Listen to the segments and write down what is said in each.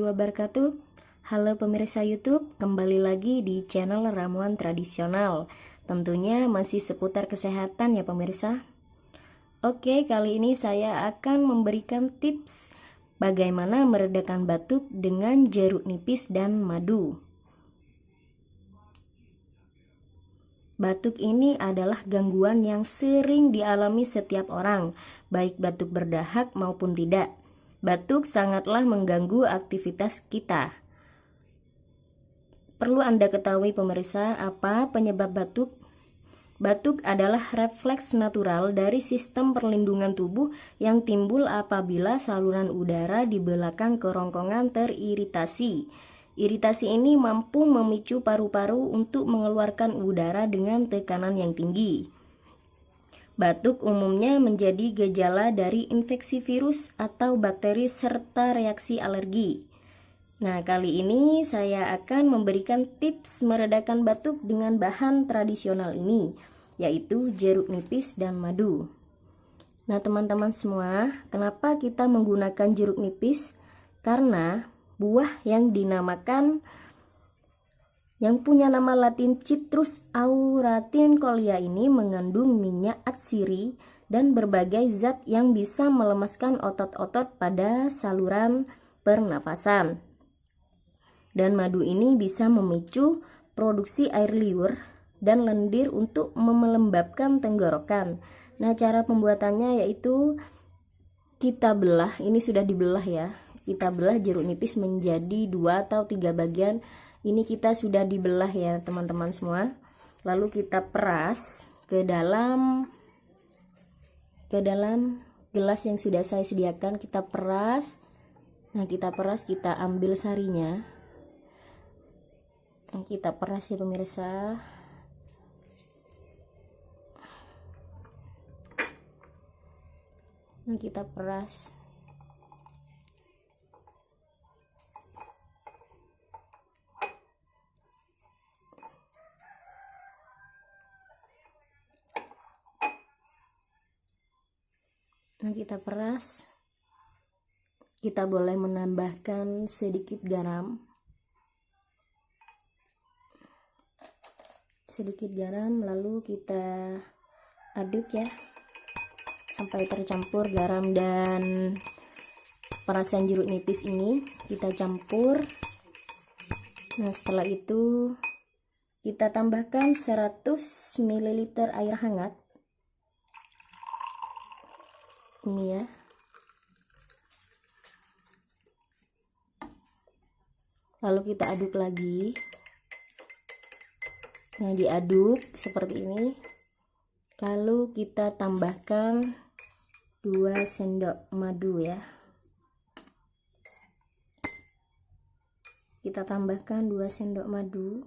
wabarakatuh. Halo pemirsa YouTube, kembali lagi di channel Ramuan Tradisional. Tentunya masih seputar kesehatan ya pemirsa. Oke, kali ini saya akan memberikan tips bagaimana meredakan batuk dengan jeruk nipis dan madu. Batuk ini adalah gangguan yang sering dialami setiap orang, baik batuk berdahak maupun tidak. Batuk sangatlah mengganggu aktivitas kita. Perlu Anda ketahui pemirsa, apa penyebab batuk? Batuk adalah refleks natural dari sistem perlindungan tubuh yang timbul apabila saluran udara di belakang kerongkongan teriritasi. Iritasi ini mampu memicu paru-paru untuk mengeluarkan udara dengan tekanan yang tinggi. Batuk umumnya menjadi gejala dari infeksi virus atau bakteri serta reaksi alergi. Nah, kali ini saya akan memberikan tips meredakan batuk dengan bahan tradisional ini, yaitu jeruk nipis dan madu. Nah, teman-teman semua, kenapa kita menggunakan jeruk nipis? Karena buah yang punya nama latin Citrus auraticola ini mengandung minyak atsiri dan berbagai zat yang bisa melemaskan otot-otot pada saluran pernapasan. Dan madu ini bisa memicu produksi air liur dan lendir untuk melembabkan tenggorokan. Nah, cara pembuatannya yaitu kita belah, ini sudah dibelah ya. Kita belah jeruk nipis menjadi 2 atau 3 bagian. Ini kita sudah dibelah ya teman-teman semua. Lalu kita peras ke dalam gelas yang sudah saya sediakan. Kita peras. Nah, kita peras, kita ambil sarinya. Nah, kita peras ya pemirsa. Nah, kita peras. Nah, kita peras. Kita boleh menambahkan sedikit garam. Lalu kita aduk ya sampai tercampur garam dan perasan jeruk nipis ini. Kita campur. Nah, setelah itu kita tambahkan 100 ml air hangat. Ini ya. Lalu kita aduk lagi. Nah, diaduk seperti ini. Lalu kita tambahkan 2 sendok madu ya. Kita tambahkan 2 sendok madu.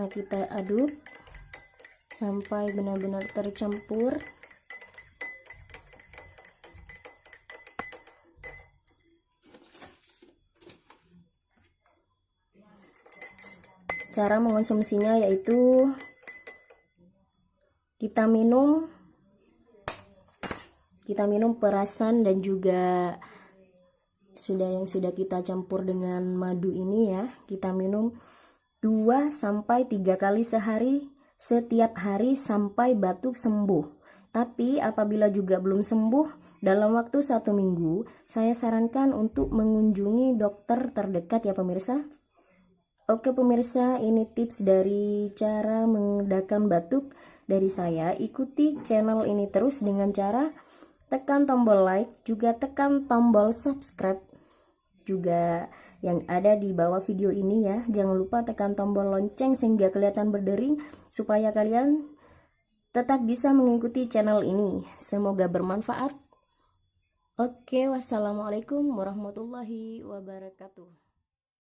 Nah, kita aduk sampai benar-benar tercampur. Cara mengonsumsinya yaitu kita minum perasan dan juga yang sudah kita campur dengan madu ini ya. Kita minum 2 sampai 3 kali sehari setiap hari sampai batuk sembuh. Tapi apabila juga belum sembuh dalam waktu 1 minggu, saya sarankan untuk mengunjungi dokter terdekat ya pemirsa. Oke pemirsa, ini tips dari cara meredakan batuk dari saya. Ikuti channel ini terus dengan cara tekan tombol like, juga tekan tombol subscribe juga yang ada di bawah video ini ya. Jangan lupa tekan tombol lonceng sehingga kelihatan berdering supaya kalian tetap bisa mengikuti channel ini. Semoga bermanfaat. Oke, wassalamualaikum warahmatullahi wabarakatuh.